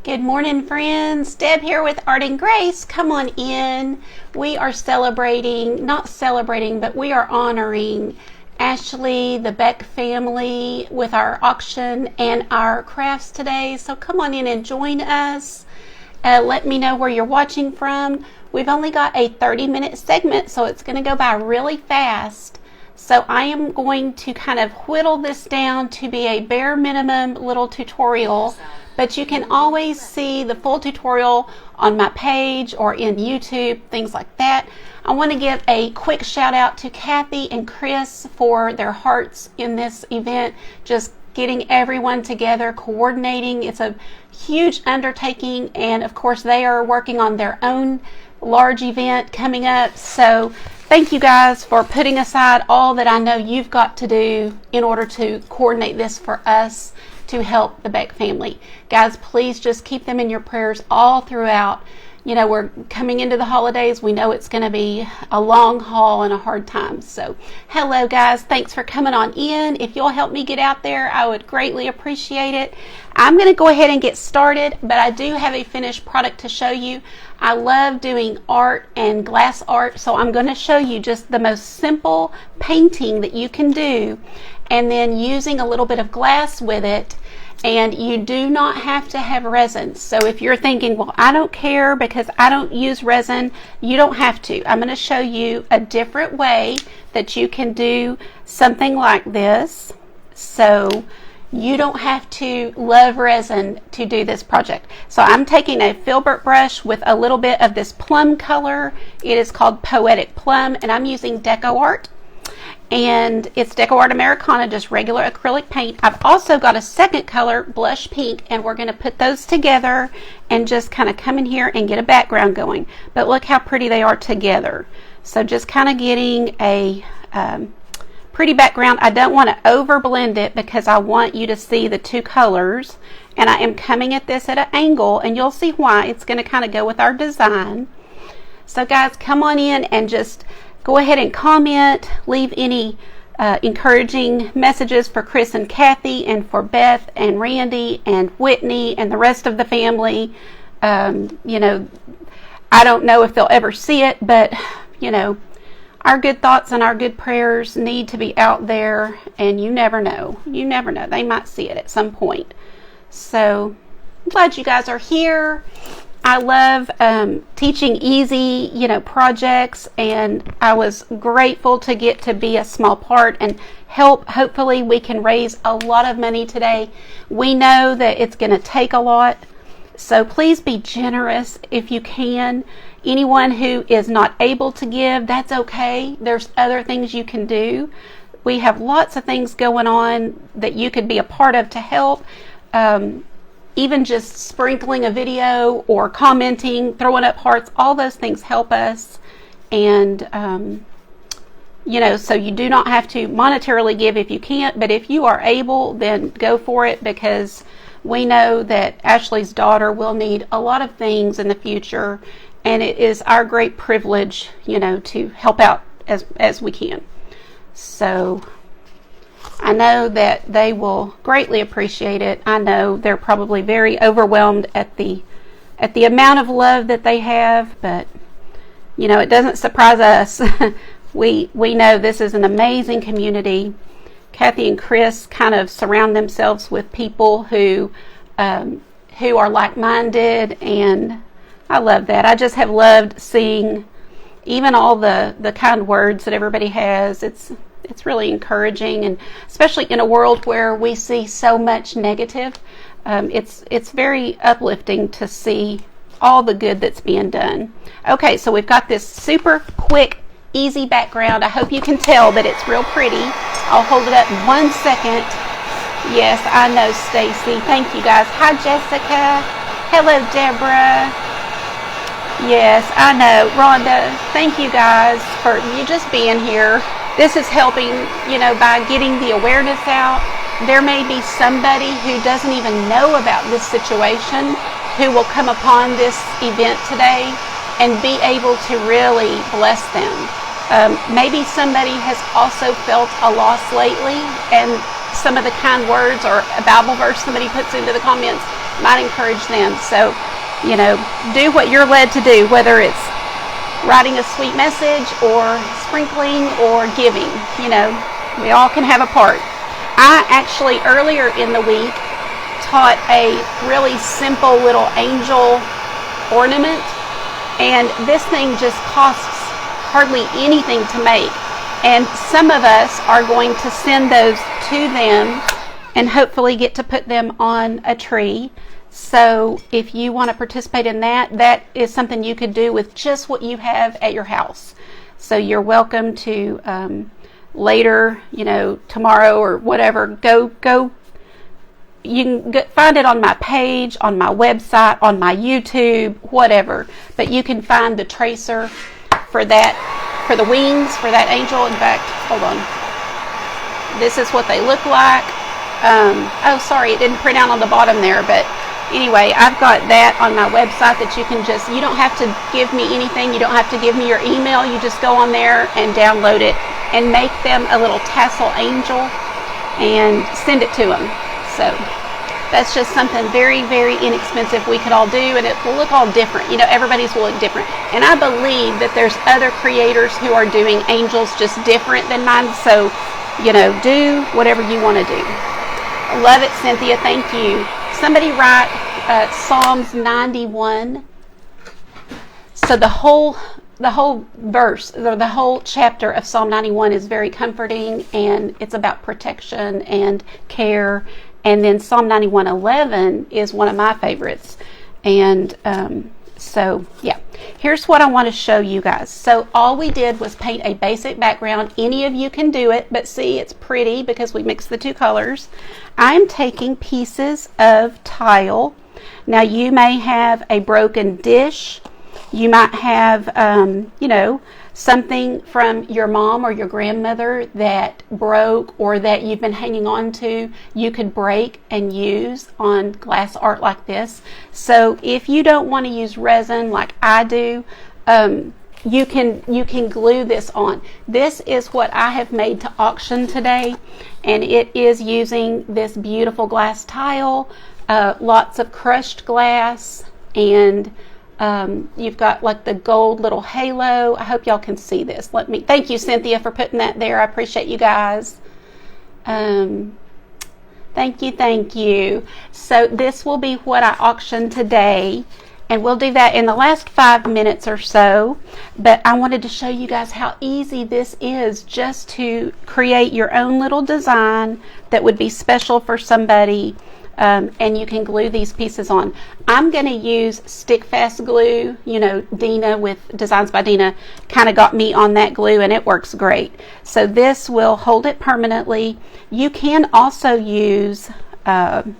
Good morning, friends. Deb here with Art and Grace. Come on in. We are but we are honoring Ashley, the Beck family with our auction and our crafts today. So come on in and join us. Let me know where you're watching from. We've only got a 30-minute segment, so it's going to go by really fast. So I am going to kind of whittle this down to be a bare minimum little tutorial, but you can always see the full tutorial on my page or in YouTube, things like that. I want to give a quick shout out to Kathy and Chris for their hearts in this event, just getting everyone together, coordinating. It's a huge undertaking, and of course they are working on their own large event coming up. So thank you guys for putting aside all that I know you've got to do in order to coordinate this for us to help the Beck family. Guys, please just keep them in your prayers all throughout. You know, we're coming into the holidays. We know it's going to be a long haul and a hard time. So, hello guys. Thanks for coming on in. If you'll help me get out there, I would greatly appreciate it. I'm going to go ahead and get started, but I do have a finished product to show you. I love doing art and glass art, so I'm going to show you just the most simple painting that you can do, and then using a little bit of glass with it. And you do not have to have resin. So if you're thinking, well, I don't care because I don't use resin, you don't have to. I'm going to show you a different way that you can do something like this. So you don't have to love resin to do this project. So I'm taking a filbert brush with a little bit of this plum color. It is called Poetic Plum, and I'm using Deco Art. And it's Deco Art Americana, just regular acrylic paint. I've also got a second color, Blush Pink, and we're going to put those together and just kind of come in here and get a background going. But look how pretty they are together. So just kind of getting a pretty background. I don't want to over blend it because I want you to see the two colors. And I am coming at this at an angle, and you'll see why. It's going to kind of go with our design. So guys, come on in and just go ahead and comment, leave any encouraging messages for Chris and Kathy and for Beth and Randy and Whitney and the rest of the family. You know, I don't know if they'll ever see it, but, you know, our good thoughts and our good prayers need to be out there, and you never know. You never know. They might see it at some point. So I'm glad you guys are here. I love teaching easy, projects, and I was grateful to get to be a small part and help. Hopefully we can raise a lot of money today. We know that it's going to take a lot, so please be generous if you can. Anyone who is not able to give, that's okay. There's other things you can do. We have lots of things going on that you could be a part of to help. Even just sprinkling a video or commenting, throwing up hearts, all those things help us. And, so you do not have to monetarily give if you can't, but if you are able, then go for it, because we know that Ashley's daughter will need a lot of things in the future, and it is our great privilege, to help out as we can. So I know that they will greatly appreciate it. I know they're probably very overwhelmed at the amount of love that they have, but it doesn't surprise us. we know this is an amazing community. Kathy and Chris kind of surround themselves with people who are like-minded, and I love that. I just have loved seeing even all the kind words that everybody has. It's really encouraging, and especially in a world where we see so much negative, it's very uplifting to see all the good that's being done. Okay, so we've got this super quick, easy background. I hope you can tell that it's real pretty. I'll hold it up in 1 second. Yes, I know, Stacy. Thank you, guys. Hi, Jessica. Hello, Deborah. Yes, I know. Rhonda, thank you guys for you just being here. This is helping, by getting the awareness out. There may be somebody who doesn't even know about this situation who will come upon this event today and be able to really bless them. Maybe somebody has also felt a loss lately, and some of the kind words or a Bible verse somebody puts into the comments might encourage them. So, do what you're led to do, whether it's writing a sweet message or sprinkling or giving. We all can have a part. I actually earlier in the week taught a really simple little angel ornament, and this thing just costs hardly anything to make. And some of us are going to send those to them and hopefully get to put them on a tree. So if you want to participate in that, that is something you could do with just what you have at your house. So you're welcome to later, tomorrow or whatever, go. You can find it on my page, on my website, on my YouTube, whatever. But you can find the tracer for that, for the wings, for that angel. In fact, hold on. This is what they look like. Oh, sorry, it didn't print out on the bottom there, but anyway, I've got that on my website that you can just, you don't have to give me anything. You don't have to give me your email. You just go on there and download it and make them a little tassel angel and send it to them. So that's just something very, very inexpensive we could all do, and it will look all different. Everybody's will look different. And I believe that there's other creators who are doing angels just different than mine. So, do whatever you want to do. Love it, Cynthia. Thank you. Somebody write Psalms 91. So the whole verse, or the whole chapter of Psalm 91 is very comforting, and it's about protection and care. And then Psalm 91:11 is one of my favorites. And so, yeah. Here's what I want to show you guys. So all we did was paint a basic background. Any of you can do it, but see, it's pretty because we mixed the two colors. I'm taking pieces of tile. Now, you may have a broken dish. You might have, something from your mom or your grandmother that broke or that you've been hanging on to, you could break and use on glass art like this. So if you don't want to use resin like I do, you can glue this on. This is what I have made to auction today, and it is using this beautiful glass tile, lots of crushed glass, and you've got like the gold little halo. I hope y'all can see this. Thank you, Cynthia, for putting that there. I appreciate you guys. Thank you. So this will be what I auctioned today, and we'll do that in the last 5 minutes or so. But I wanted to show you guys how easy this is just to create your own little design that would be special for somebody. And you can glue these pieces on. I'm going to use stick fast glue. Dina with Designs by Dina kind of got me on that glue, and it works great. So this will hold it permanently. You can also use, I've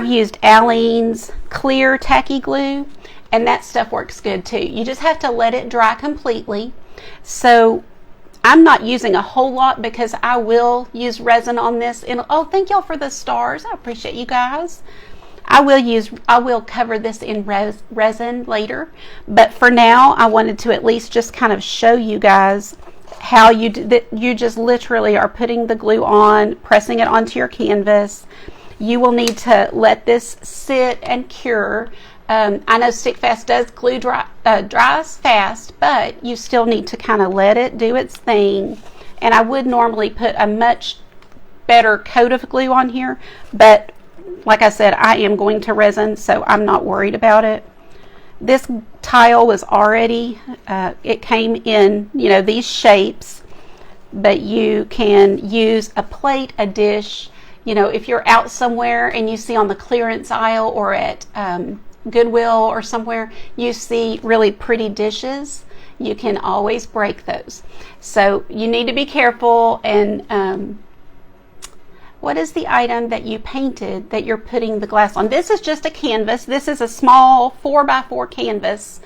used Aleene's clear tacky glue, and that stuff works good too. You just have to let it dry completely. So I'm not using a whole lot because I will use resin on this. And oh, thank y'all for the stars. I appreciate you guys. I will cover this in resin later, but for now I wanted to at least just kind of show you guys how you just literally are putting the glue on, pressing it onto your canvas. You will need to let this sit and cure. I know stick fast does glue dries fast, but you still need to kind of let it do its thing. And I would normally put a much better coat of glue on here, but like I said, I am going to resin, so I'm not worried about it. This tile was already, it came in, these shapes, but you can use a plate, a dish. If you're out somewhere and you see on the clearance aisle or at Goodwill or somewhere, you see really pretty dishes, you can always break those. So you need to be careful. And what is the item that you painted that you're putting the glass on? This is just a canvas. This is a small 4x4 canvas.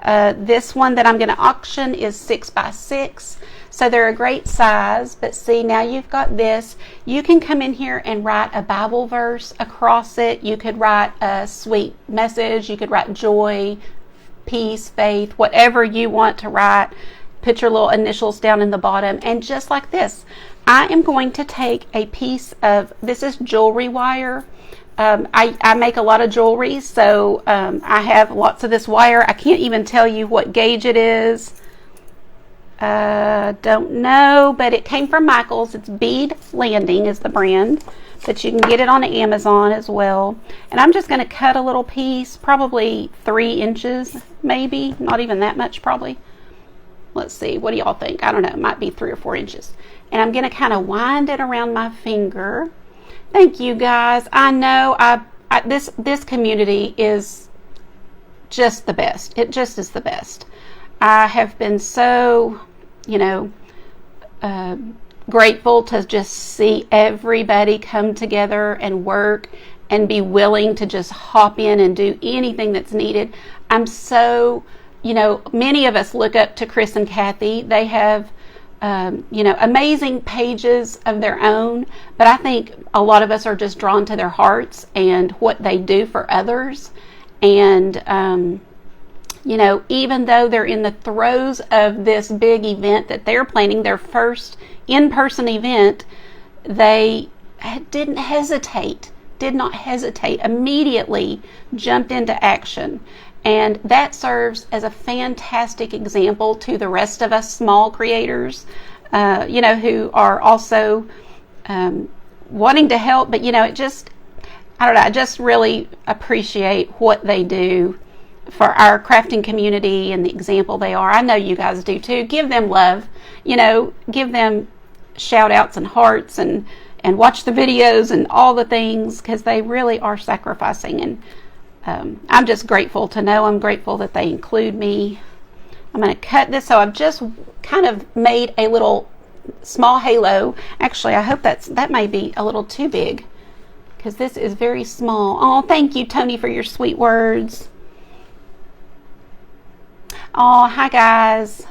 This one that I'm going to auction is 6x6. So they're a great size, but see, now you've got this. You can come in here and write a Bible verse across it. You could write a sweet message. You could write joy, peace, faith, whatever you want to write. Put your little initials down in the bottom. And just like this, I am going to take a piece of, this is jewelry wire, I make a lot of jewelry, so I have lots of this wire. I can't even tell you what gauge it is. Don't know, but it came from Michael's. It's Bead Landing is the brand, but you can get it on Amazon as well. And I'm just going to cut a little piece, probably 3 inches, maybe. Not even that much, probably. Let's see. What do y'all think? I don't know. It might be 3 or 4 inches. And I'm going to kind of wind it around my finger. Thank you, guys. I know this community is just the best. It just is the best. I have been so, grateful to just see everybody come together and work and be willing to just hop in and do anything that's needed. I'm so, many of us look up to Chris and Kathy. They have, amazing pages of their own, but I think a lot of us are just drawn to their hearts and what they do for others. And, even though they're in the throes of this big event that they're planning, their first in-person event, they did not hesitate, immediately jumped into action. And that serves as a fantastic example to the rest of us small creators, who are also wanting to help. But, I just really appreciate what they do for our crafting community and the example they are. I know you guys do too. Give them love, give them shout outs and hearts and watch the videos and all the things, because they really are sacrificing. And I'm just grateful to know. I'm grateful that they include me. I'm going to cut this. So I've just kind of made a little small halo. Actually, I hope that may be a little too big, because this is very small. Oh, thank you, Tony, for your sweet words. Oh, hi, guys.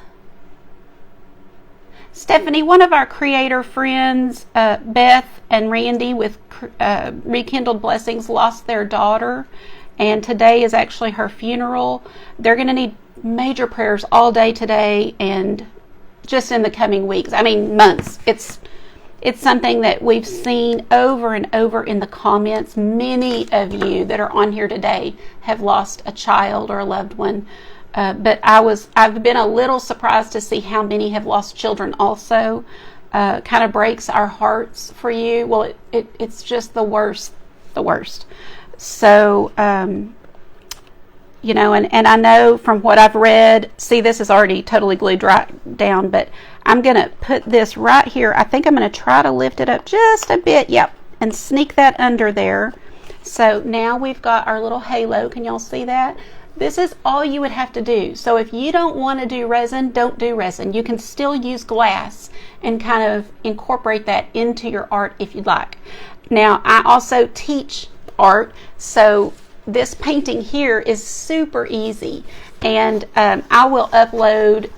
Stephanie, one of our creator friends, Beth and Randy with Rekindled Blessings, lost their daughter, and today is actually her funeral. They're going to need major prayers all day today and just in the coming weeks. I mean, months. It's something that we've seen over and over in the comments. Many of you that are on here today have lost a child or a loved one. But I've been a little surprised to see how many have lost children also. Kind of breaks our hearts for you. Well, it's just the worst. So, and I know from what I've read, see, this is already totally glued right down, but I'm going to put this right here. I think I'm going to try to lift it up just a bit. Yep. And sneak that under there. So now we've got our little halo. Can y'all see that? This is all you would have to do. So if you don't want to do resin, don't do resin. You can still use glass and kind of incorporate that into your art if you'd like. Now, I also teach art, so this painting here is super easy. And I will upload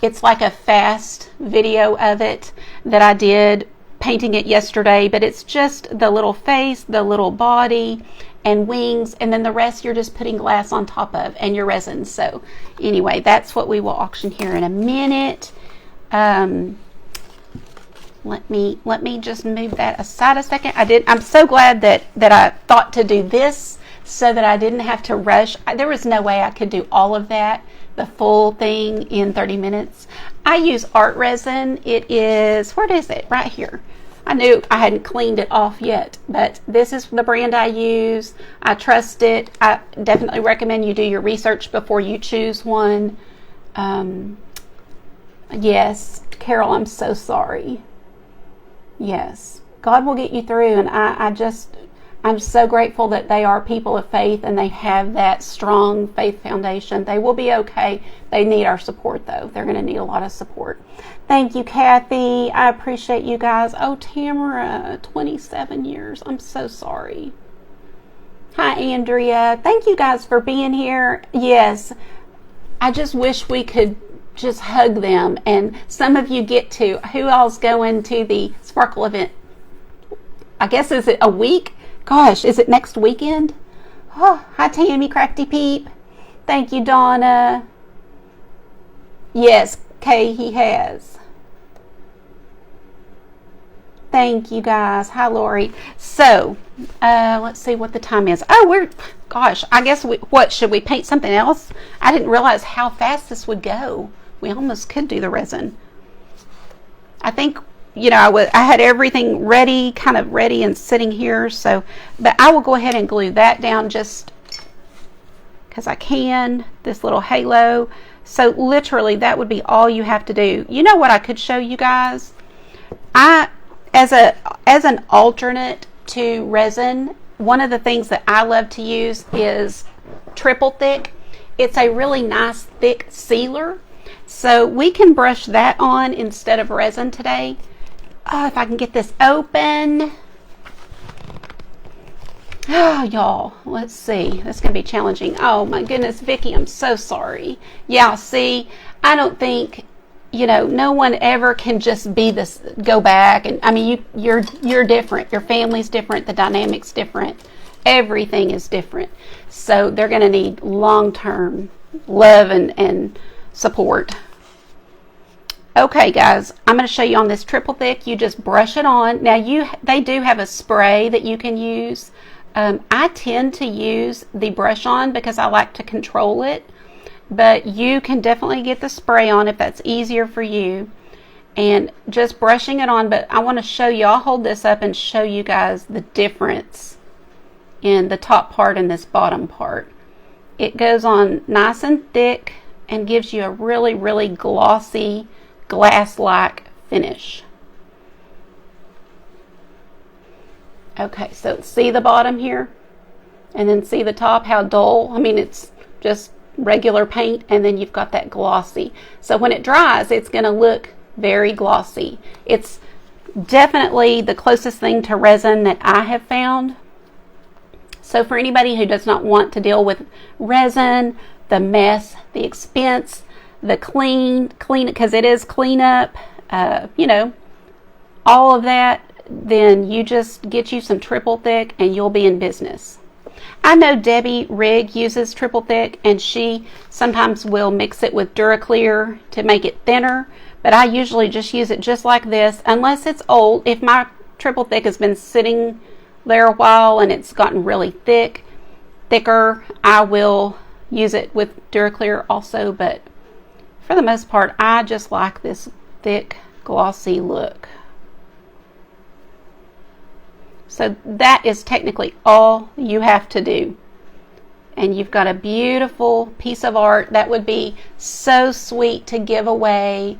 it's like a fast video of it that I did painting it yesterday, but it's just the little face, the little body, and wings, and then the rest you're just putting glass on top of and your resin. So anyway, that's what we will auction here in a minute. Let me just move that aside a second. I'm so glad that I thought to do this so that I didn't have to rush. There was no way I could do all of that, the full thing, in 30 minutes. I use art resin. It is, where is it? Right here. I knew I hadn't cleaned it off yet, but this is the brand I use. I trust it. I definitely recommend you do your research before you choose one. Yes, Carol, I'm so sorry. Yes, God will get you through, and I'm so grateful that they are people of faith and they have that strong faith foundation. They will be okay. They need our support, though. They're going to need a lot of support. Thank you, Kathy. I appreciate you guys. Oh, Tamara, 27 years. I'm so sorry. Hi, Andrea. Thank you guys for being here. Yes, I just wish we could just hug them. And some of you get to. Who all's going to the Sparkle event? I guess, is it a week? Gosh, is it next weekend? Oh, hi, Tammy, Crafty Peep. Thank you, Donna. Yes, Kay, he has. Thank you guys. Hi, Lori. So, let's see what the time is. Oh, gosh, I guess what, should we paint something else? I didn't realize how fast this would go. We almost could do the resin. I think, I had everything ready, kind of ready and sitting here. So, but I will go ahead and glue that down just because I can, this little halo. So literally that would be all you have to do. You know what I could show you guys? As an alternate to resin, one of the things that I love to use is triple thick. It's a really nice thick sealer. So we can brush that on instead of resin today. If I can get this open. Oh, y'all, let's see. That's going to be challenging. Oh, my goodness, Vicki, I'm so sorry. Yeah, see, I don't think, no one ever can just be this, go back. And I mean, you're different. Your family's different. The dynamic's different. Everything is different. So they're going to need long-term love and support. Okay, guys, I'm going to show you on this triple thick. You just brush it on. Now, they do have a spray that you can use. I tend to use the brush on because I like to control it, but you can definitely get the spray on if that's easier for you, and just brushing it on. But I want to show you, I'll hold this up and show you guys the difference in the top part and this bottom part. It goes on nice and thick and gives you a really, really glossy, glass-like finish. Okay, so see the bottom here? And then see the top, how dull? I mean, it's just regular paint, and then you've got that glossy. So when it dries, it's going to look very glossy. It's definitely the closest thing to resin that I have found. So for anybody who does not want to deal with resin, the mess, the expense, the clean, because it is cleanup, all of that, then you just get you some triple thick and you'll be in business. I know Debbie Rigg uses triple thick, and she sometimes will mix it with Duraclear to make it thinner, but I usually just use it just like this, unless it's old. If my triple thick has been sitting there a while and it's gotten really thicker, I will use it with Duraclear also, but for the most part, I just like this thick, glossy look. So that is technically all you have to do. And you've got a beautiful piece of art that would be so sweet to give away.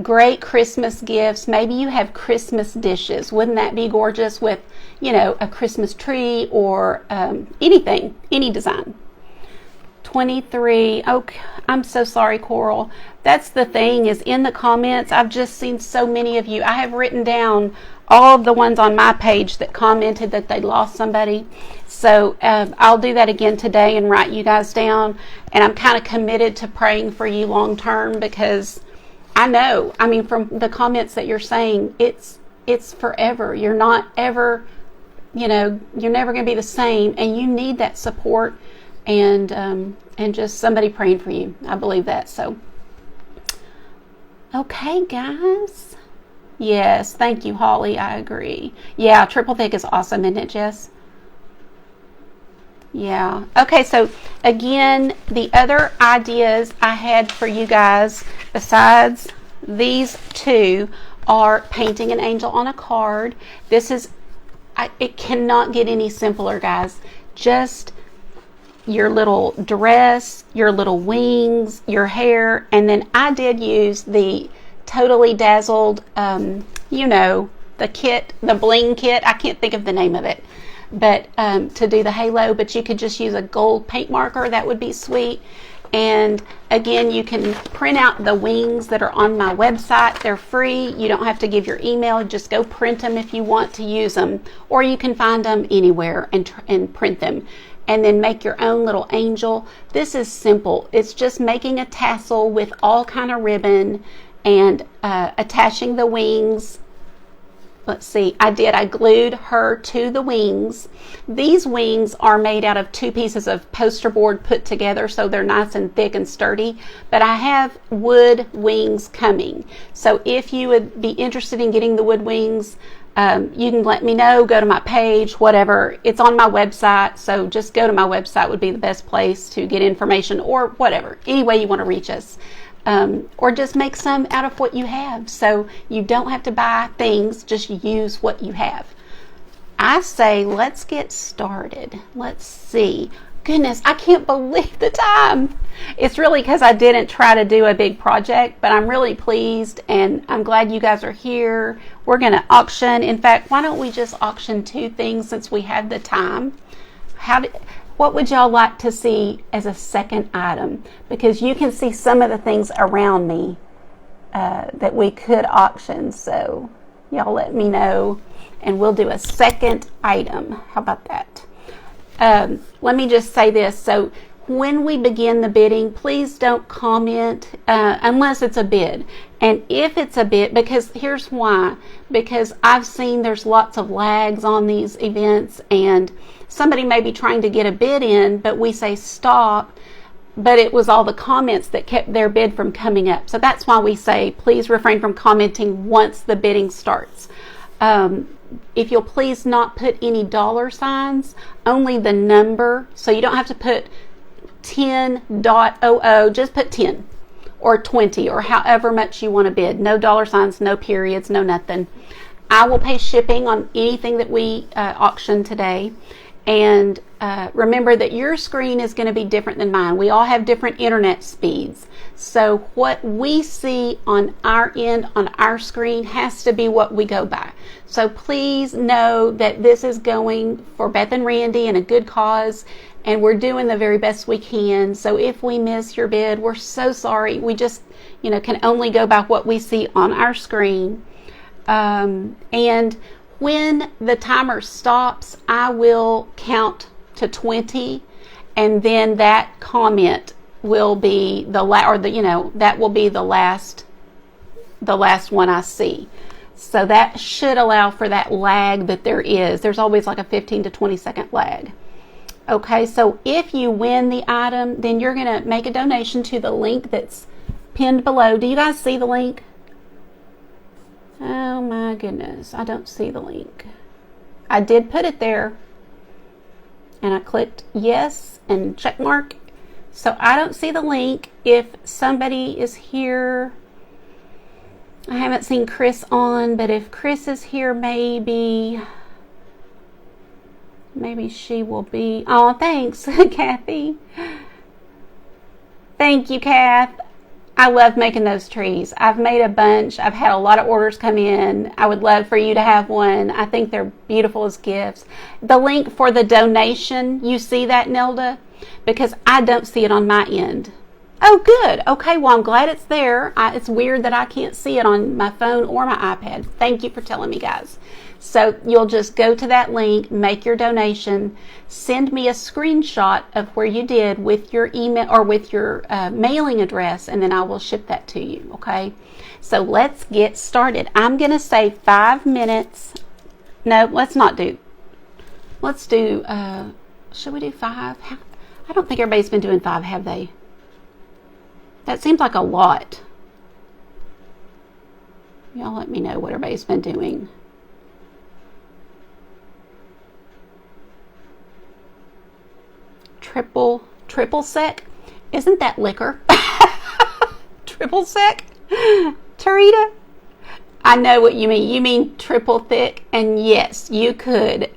Great Christmas gifts. Maybe you have Christmas dishes. Wouldn't that be gorgeous with, a Christmas tree or anything, any design. 23. Oh, I'm so sorry, Coral. That's the thing, is in the comments, I've just seen so many of you. I have written down all of the ones on my page that commented that they lost somebody. So I'll do that again today and write you guys down. And I'm kind of committed to praying for you long term, because I know, from the comments that you're saying, it's forever. You're not ever, you're never going to be the same, and you need that support and just somebody praying for you. I believe that. So, okay, guys. Yes, thank you, Holly. I agree. Yeah, triple thick is awesome, isn't it, Jess? Yeah. Okay, so again, the other ideas I had for you guys besides these two are painting an angel on a card. This is, it cannot get any simpler, guys. Just your little dress, your little wings, your hair, and then I did use the Totally Dazzled, the kit, the bling kit. I can't think of the name of it, but to do the halo. But you could just use a gold paint marker. That would be sweet. And again, you can print out the wings that are on my website. They're free. You don't have to give your email. Just go print them if you want to use them, or you can find them anywhere and print them, and then make your own little angel. This is simple. It's just making a tassel with all kind of ribbon and attaching the wings. Let's see, I glued her to the wings. These wings are made out of 2 pieces of poster board put together, so they're nice and thick and sturdy, but I have wood wings coming. So if you would be interested in getting the wood wings, You can let me know, go to my page, whatever. It's on my website, so just go to my website would be the best place to get information, or whatever, any way you want to reach us. Or just make some out of what you have, so you don't have to buy things, just use what you have. I say let's get started. Let's see. Goodness, I can't believe the time. It's really because I didn't try to do a big project, but I'm really pleased and I'm glad you guys are here. We're going to auction. In fact, why don't we just auction 2 things since we have the time? What would y'all like to see as a second item? Because you can see some of the things around me that we could auction. So y'all let me know and we'll do a second item. How about that? Let me just say this. So when we begin the bidding, please don't comment unless it's a bid. And if it's a bid, because here's why. Because I've seen there's lots of lags on these events and somebody may be trying to get a bid in, but we say stop, but it was all the comments that kept their bid from coming up. So that's why we say please refrain from commenting once the bidding starts. If you'll please not put any dollar signs, only the number. So you don't have to put 10.00, just put 10 or 20 or however much you want to bid. No dollar signs, no periods, no nothing. I will pay shipping on anything that we auction today. And remember that your screen is going to be different than mine. We all have different internet speeds. So what we see on our end, on our screen, has to be what we go by. So please know that this is going for Beth and Randy and a good cause. And we're doing the very best we can. So if we miss your bid, we're so sorry. We just, can only go by what we see on our screen. And when the timer stops, I will count to 20, and then that comment will be that will be the last one I see. So that should allow for that lag that there is. There's always like a 15 to 20 second lag. Okay, so if you win the item, then you're going to make a donation to the link that's pinned below. Do you guys see the link? Oh my goodness, I don't see the link. I did put it there and I clicked yes and check mark. So I don't see the link. If somebody is here, I haven't seen Chris on, but if Chris is here, maybe she will be. Oh, thanks, Kathy. Thank you, Kath. I love making those trees. I've made a bunch. I've had a lot of orders come in. I would love for you to have one. I think they're beautiful as gifts. The link for the donation, you see that, Nelda? Because I don't see it on my end. Oh, good. Okay, well, I'm glad it's there. It's weird that I can't see it on my phone or my iPad. Thank you for telling me, guys. So you'll just go to that link, make your donation, send me a screenshot of where you did with your email or with your mailing address, and then I will ship that to you, okay? So let's get started. I'm going to say 5 minutes. No, let's not do. Let's do, should we do 5? I don't think everybody's been doing 5, have they? That seems like a lot. Y'all let me know what everybody's been doing. Triple sec? Isn't that liquor? Triple sec? Tarita? I know what you mean. You mean triple thick? And yes, you could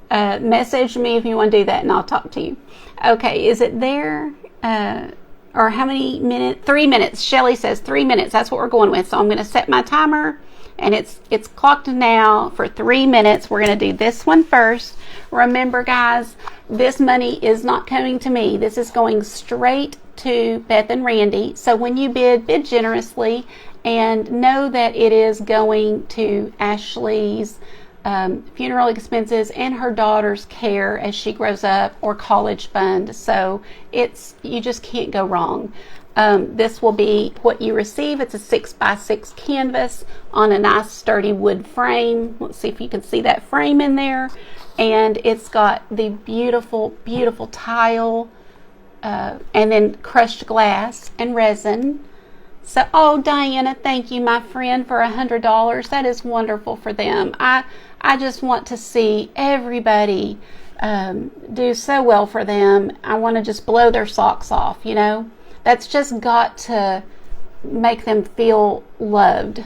message me if you want to do that and I'll talk to you. Okay, is it there? Or how many minutes? 3 minutes. Shelly says 3 minutes. That's what we're going with. So I'm going to set my timer and it's clocked now for 3 minutes. We're going to do this one first. Remember, guys, this money is not coming to me. This is going straight to Beth and Randy. So when you bid generously and know that it is going to Ashley's funeral expenses and her daughter's care as she grows up, or college fund. So you just can't go wrong. This will be what you receive. It's a 6x6 canvas on a nice sturdy wood frame. Let's see if you can see that frame in there. And it's got the beautiful, beautiful tile and then crushed glass and resin. So, oh, Diana, thank you, my friend, for $100. That is wonderful for them. I just want to see everybody do so well for them. I want to just blow their socks off, you know. That's just got to make them feel loved.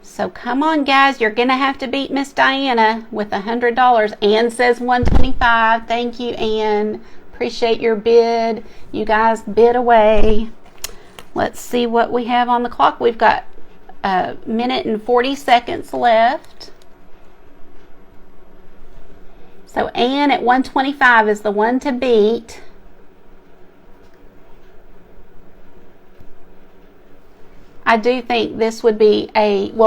So come on, guys. You're going to have to beat Miss Diana with $100. Ann says $125. Thank you, Ann. Appreciate your bid. You guys bid away. Let's see what we have on the clock. We've got a minute and 40 seconds left. So Ann at 125 is the one to beat. I do think this would be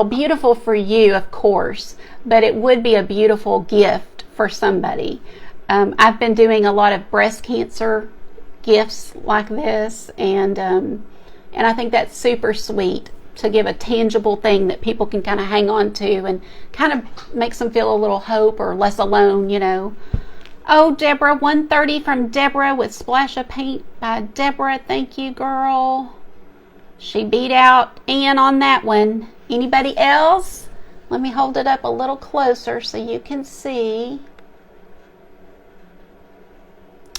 beautiful for you, of course, but it would be a beautiful gift for somebody. I've been doing a lot of breast cancer gifts like this, and I think that's super sweet to give a tangible thing that people can kind of hang on to and kind of makes them feel a little hope or less alone, you know. Oh, Deborah, 130 from Deborah with Splash of Paint by Deborah. Thank you, girl. She beat out Ann on that one. Anybody else? Let me hold it up a little closer so you can see.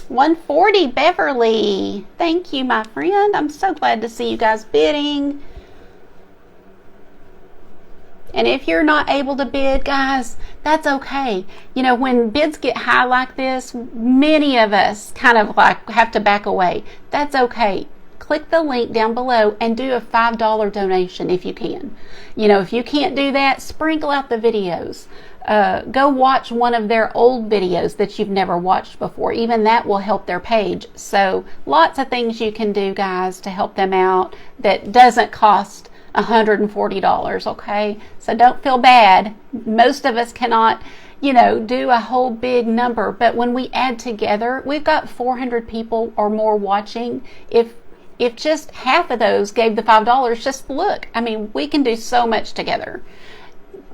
140, Beverly. Thank you, my friend. I'm so glad to see you guys bidding. And if you're not able to bid, guys, that's okay. You know, when bids get high like this, many of us kind of like have to back away. That's okay. Click the link down below and do a $5 donation if you can. You know, if you can't do that, sprinkle out the videos. Go watch one of their old videos that you've never watched before. Even that will help their page. So lots of things you can do, guys, to help them out that doesn't cost $140, okay? So don't feel bad. Most of us cannot, you know, do a whole big number, but when we add together, we've got 400 people or more watching. If just half of those gave the $5, just look. I mean, we can do so much together.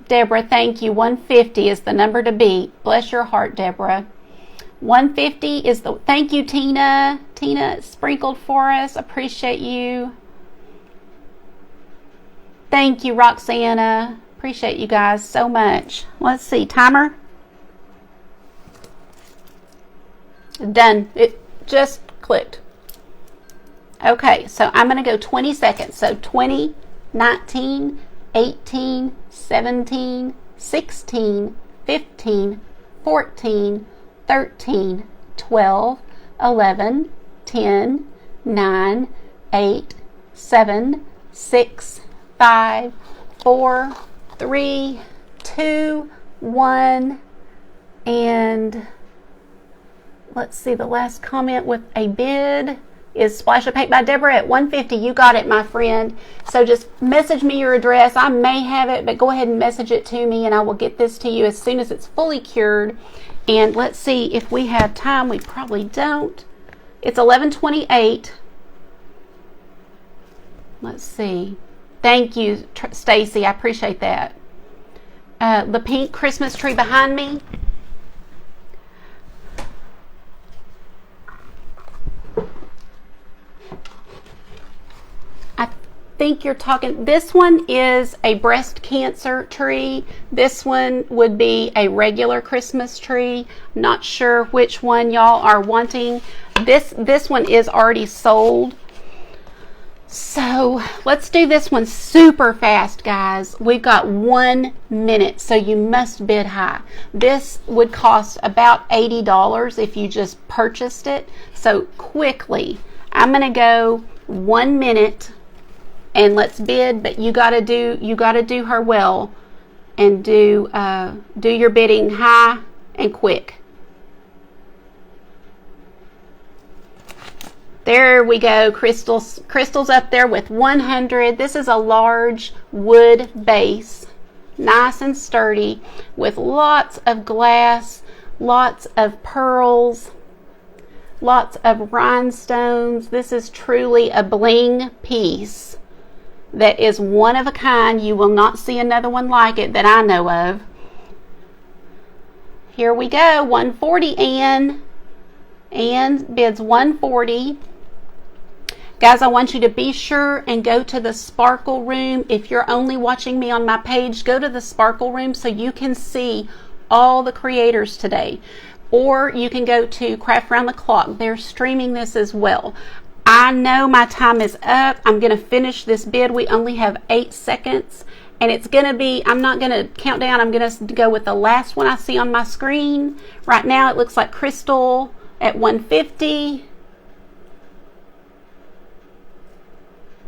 Deborah, thank you. 150 is the number to beat. Bless your heart, Deborah. 150 is the, thank you, Tina. Tina sprinkled for us. Appreciate you. Thank you, Roxana. Appreciate you guys so much. Let's see, timer. Done. It just clicked. Okay, so I'm going to go 20 seconds. So 20, 19, 18, 17, 16, 15, 14, 13, 12, 11, 10, 9, 8, 7, 6, 5, 4, 3, 2, 1, and let's see, the last comment with a bid is Splash of Paint by Deborah at 150. You got it, my friend. So just message me your address. I may have it, but go ahead and message it to me and I will get this to you as soon as it's fully cured. And let's see if we have time. We probably don't. It's 11:28. Let's see. Thank you, Stacy. I appreciate that. The pink Christmas tree behind me. I think you're talking, this one is a breast cancer tree. This one would be a regular Christmas tree. Not sure which one y'all are wanting. This one is already sold. So let's do this one super fast, guys. We've got 1 minute, so you must bid high. This would cost about $80 if you just purchased it. So quickly, I'm gonna go 1 minute and let's bid, but you gotta do her well and do your bidding high and quick. There we go. Crystal's up there with 100. This is a large wood base, nice and sturdy, with lots of glass, lots of pearls, lots of rhinestones. This is truly a bling piece that is one of a kind. You will not see another one like it that I know of. Here we go. 140, Ann. Ann bids 140. Guys, I want you to be sure and go to the Sparkle Room. If you're only watching me on my page, go to the Sparkle Room so you can see all the creators today. Or you can go to Craft Round the Clock. They're streaming this as well. I know my time is up. I'm going to finish this bid. We only have 8 seconds. And it's going to be, I'm not going to count down. I'm going to go with the last one I see on my screen. Right now it looks like Crystal at 150.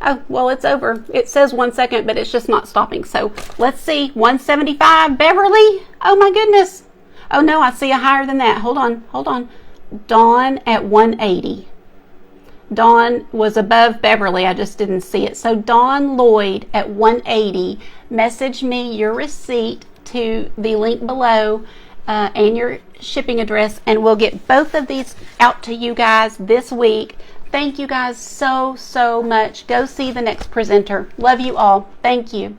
Oh, well, it's over. It says 1 second, but it's just not stopping. So let's see. 175. Beverly. Oh, my goodness. Oh, no, I see a higher than that. Hold on. Dawn at 180. Dawn was above Beverly. I just didn't see it. So Dawn Lloyd at 180. Message me your receipt to the link below and your shipping address, and we'll get both of these out to you guys this week. Thank you guys so much. Go see the next presenter. Love you all. Thank you.